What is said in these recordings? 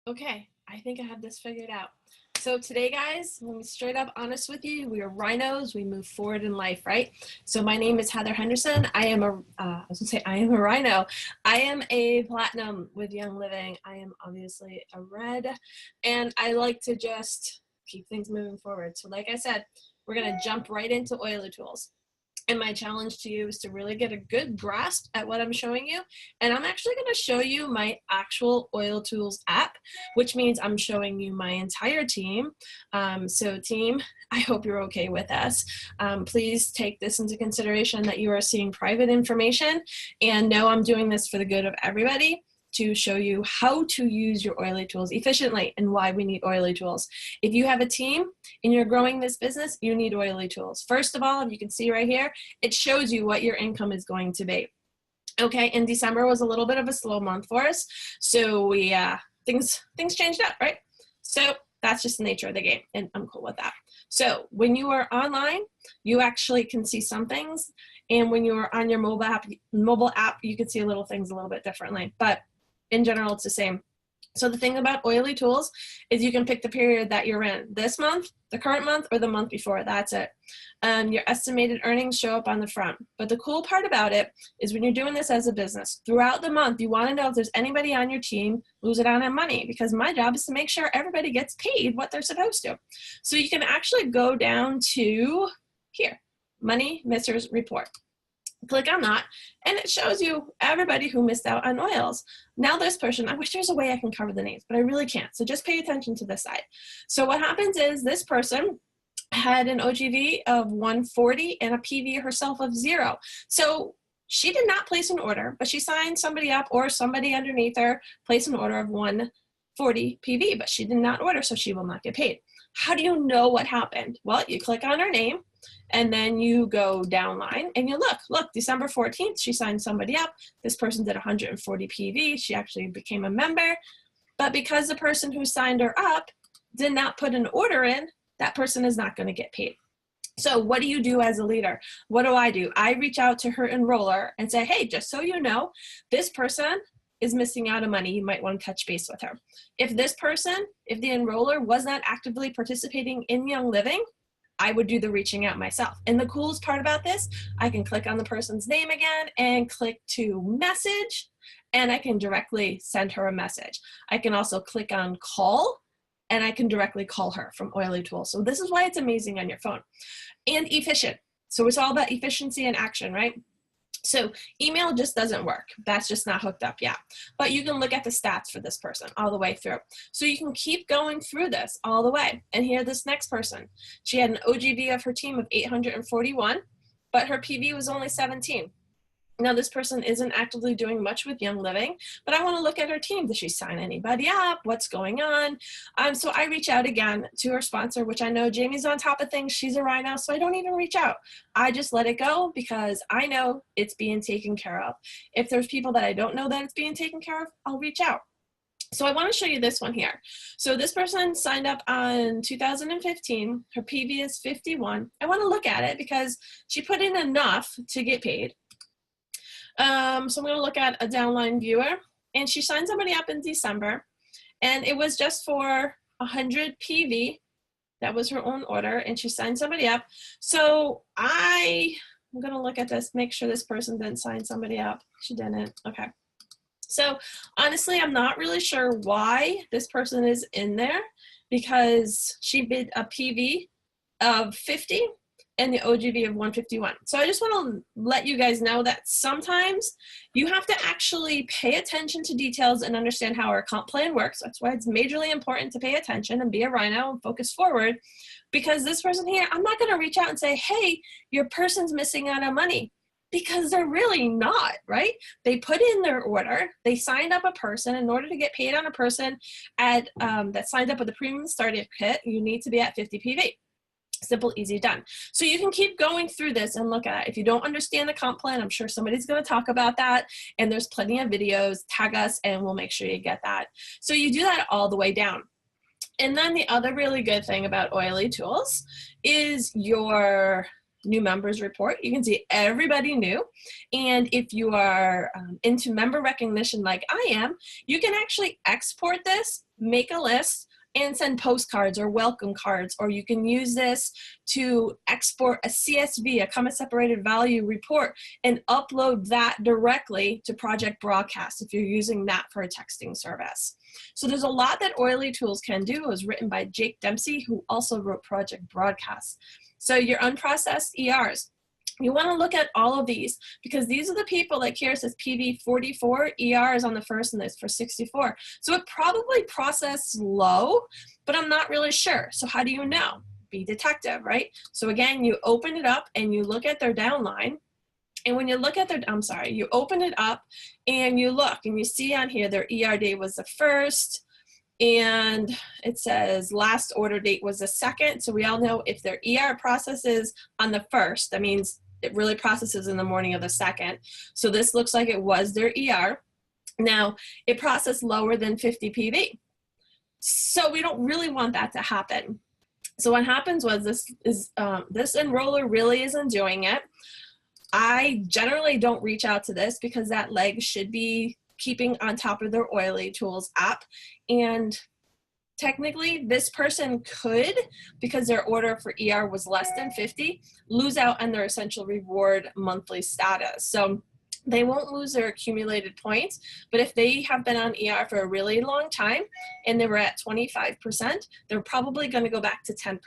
Okay, I think I have this figured out. So today, guys, let me straight up honest with you. We are rhinos. We move forward in life, right? So my name is Heather Henderson. I am I am a rhino. I am a platinum with Young Living. I am obviously a red, and I like to just keep things moving forward. So like I said, we're gonna jump right into oily tools. And my challenge to you is to really get a good grasp at what I'm showing you. And I'm actually going to show you my actual Oil Tools app, which means I'm showing you my entire team. So team, I hope you're okay with us. Please take this into consideration that you are seeing private information, and know I'm doing this for the good of everybody, to show you how to use your oily tools efficiently and why we need oily tools. If you have a team and you're growing this business, you need oily tools. First of all, if you can see right here, it shows you what your income is going to be. Okay, and December was a little bit of a slow month for us, so we things changed up, right? So that's just the nature of the game, and I'm cool with that. So when you are online, you actually can see some things, and when you're on your mobile app, you can see little things a little bit differently, but in general, it's the same. So the thing about oily tools is you can pick the period that you're in, this month, the current month, or the month before. That's it. Your estimated earnings show up on the front. But the cool part about it is when you're doing this as a business, throughout the month, you want to know if there's anybody on your team losing out on money, because my job is to make sure everybody gets paid what they're supposed to. So you can actually go down to here, Money Missers Report. Click on that, and it shows you everybody who missed out on oils. Now this person, I wish there's a way I can cover the names, but I really can't. So just pay attention to this side. So what happens is this person had an OGV of 140 and a PV herself of 0. So she did not place an order, but she signed somebody up, or somebody underneath her placed an order of 140 PV, but she did not order, so she will not get paid. How do you know what happened? Well, you click on her name, and then you go downline and you look, December 14th, she signed somebody up. This person did 140 PV. She actually became a member. But because the person who signed her up did not put an order in, that person is not going to get paid. So what do you do as a leader? What do? I reach out to her enroller and say, hey, just so you know, this person is missing out on money. You might want to touch base with her. If the enroller was not actively participating in Young Living, I would do the reaching out myself. And the coolest part about this, I can click on the person's name again and click to message, and I can directly send her a message. I can also click on call, and I can directly call her from Oily Tools. So this is why it's amazing on your phone. And efficient. So it's all about efficiency and action, right? So email just doesn't work. That's just not hooked up yet. But you can look at the stats for this person all the way through. So you can keep going through this all the way. And here, this next person, she had an OGV of her team of 841, but her PV was only 17. Now, this person isn't actively doing much with Young Living, but I want to look at her team. Does she sign anybody up? What's going on? So I reach out again to her sponsor, which I know Jamie's on top of things. She's a rhino, so I don't even reach out. I just let it go because I know it's being taken care of. If there's people that I don't know that it's being taken care of, I'll reach out. So I want to show you this one here. So this person signed up on 2015. Her PV is 51. I want to look at it because she put in enough to get paid. So I'm going to look at a downline viewer, and she signed somebody up in December, and it was just for 100 PV. That was her own order, and she signed somebody up. So I'm going to look at this, make sure this person didn't sign somebody up. She didn't. Okay. So honestly, I'm not really sure why this person is in there, because she bid a PV of 50 and the OGV of 151. So I just want to let you guys know that sometimes you have to actually pay attention to details and understand how our comp plan works. That's why it's majorly important to pay attention and be a rhino and focus forward, because this person here, I'm not going to reach out and say, hey, your person's missing out on money, because they're really not, right? They put in their order, they signed up a person. In order to get paid on a person at that signed up with a premium starter kit, you need to be at 50 PV. Simple, easy, done. So you can keep going through this and look at it. If you don't understand the comp plan, I'm sure somebody's going to talk about that, and there's plenty of videos. Tag us and we'll make sure you get that. So you do that all the way down. And then the other really good thing about Oily Tools is your new members report. You can see everybody new. And if you are into member recognition like I am, you can actually export this, make a list, and send postcards or welcome cards, or you can use this to export a CSV, a comma separated value report, and upload that directly to Project Broadcast if you're using that for a texting service. So there's a lot that Oily Tools can do. It was written by Jake Dempsey, who also wrote Project Broadcast. So your unprocessed ERs. You want to look at all of these because these are the people, like here it says PV 44, ER is on the first and it's for 64. So it probably processed low, but I'm not really sure. So how do you know? Be detective, right? So again, you open it up and you look at their downline. And when you look at their, you open it up and you look and you see on here their ER date was the first, and it says last order date was the second. So we all know if their ER processes on the first, that means it really processes in the morning of the second. So this looks like it was their ER. Now, it processed lower than 50 PV. So we don't really want that to happen. So what happens was this enroller really isn't doing it. I generally don't reach out to this because that leg should be keeping on top of their Oily Tools app. And technically, this person could, because their order for ER was less than 50, lose out on their essential reward monthly status. So they won't lose their accumulated points, but if they have been on ER for a really long time and they were at 25%, they're probably going to go back to 10%.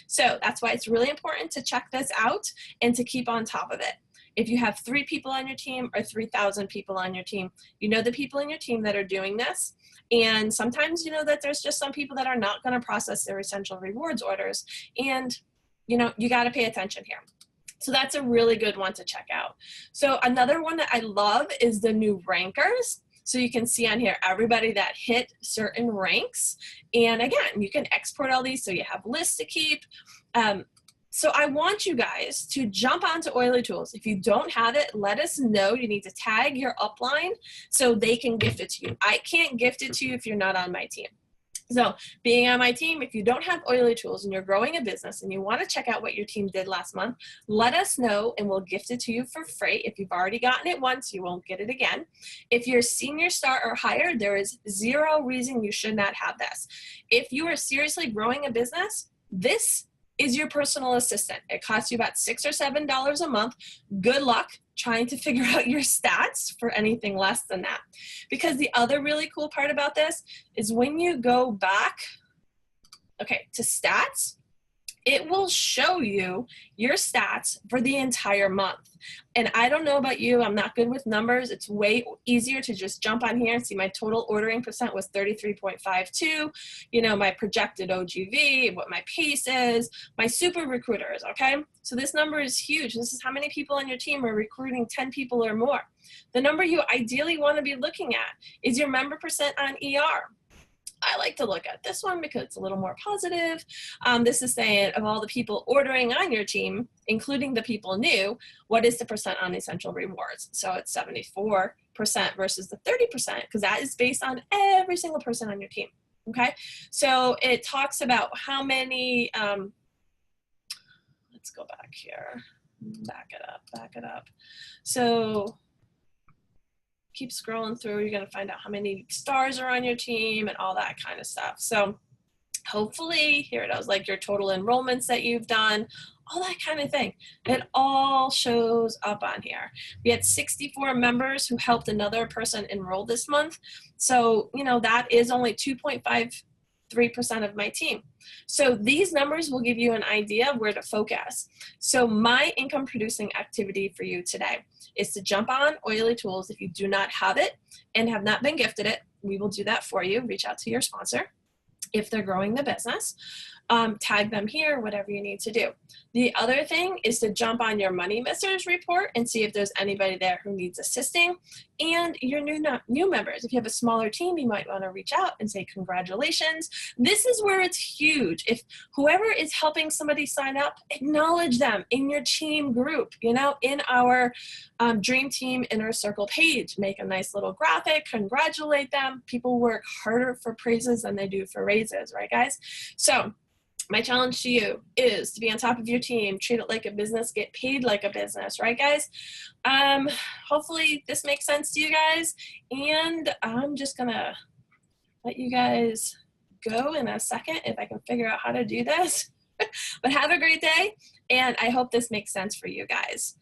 So that's why it's really important to check this out and to keep on top of it. If you have 3 people on your team or 3,000 people on your team, you know the people in your team that are doing this. And sometimes you know that there's just some people that are not going to process their essential rewards orders. And you know, you got to pay attention here. So that's a really good one to check out. So another one that I love is the new rankers. So you can see on here everybody that hit certain ranks. And again, you can export all these so you have lists to keep. So I want you guys to jump onto Oily Tools. If you don't have it, let us know. You need to tag your upline so they can gift it to you. I can't gift it to you if you're not on my team. So being on my team, if you don't have Oily Tools and you're growing a business and you want to check out what your team did last month, let us know and we'll gift it to you for free. If you've already gotten it once, you won't get it again. If you're senior star or higher, there is zero reason you should not have this. If you are seriously growing a business, this is your personal assistant. It costs you about $6 or $7 a month. Good luck trying to figure out your stats for anything less than that. Because the other really cool part about this is when you go back, to stats, it will show you your stats for the entire month. And I don't know about you, I'm not good with numbers. It's way easier to just jump on here and see my total ordering percent was 33.52, you know, my projected OGV, what my pace is, my super recruiters, okay? So this number is huge. This is how many people on your team are recruiting 10 people or more. The number you ideally want to be looking at is your member percent on ER. I like to look at this one because it's a little more positive. This is saying of all the people ordering on your team, including the people new, what is the percent on essential rewards? So it's 74% versus the 30% because that is based on every single person on your team. Okay, so it talks about how many, let's go back here, back it up. So keep scrolling through, you're going to find out how many stars are on your team and all that kind of stuff. So hopefully, here it is, like your total enrollments that you've done, all that kind of thing. It all shows up on here. We had 64 members who helped another person enroll this month. So, you know, that is only 2.53% of my team. So these numbers will give you an idea of where to focus. So my income producing activity for you today is to jump on Oily Tools. If you do not have it and have not been gifted it, we will do that for you. Reach out to your sponsor if they're growing the business. Tag them here, whatever you need to do. The other thing is to jump on your Money Missers report and see if there's anybody there who needs assisting. And your new members, if you have a smaller team, you might want to reach out and say congratulations. This is where it's huge. If whoever is helping somebody sign up, acknowledge them in your team group, you know, in our Dream Team Inner Circle page. Make a nice little graphic, congratulate them. People work harder for praises than they do for raises, right guys? So My challenge to you is to be on top of your team, treat it like a business, get paid like a business, right guys? Hopefully this makes sense to you guys, and I'm just gonna let you guys go in a second if I can figure out how to do this. But have a great day, and I hope this makes sense for you guys.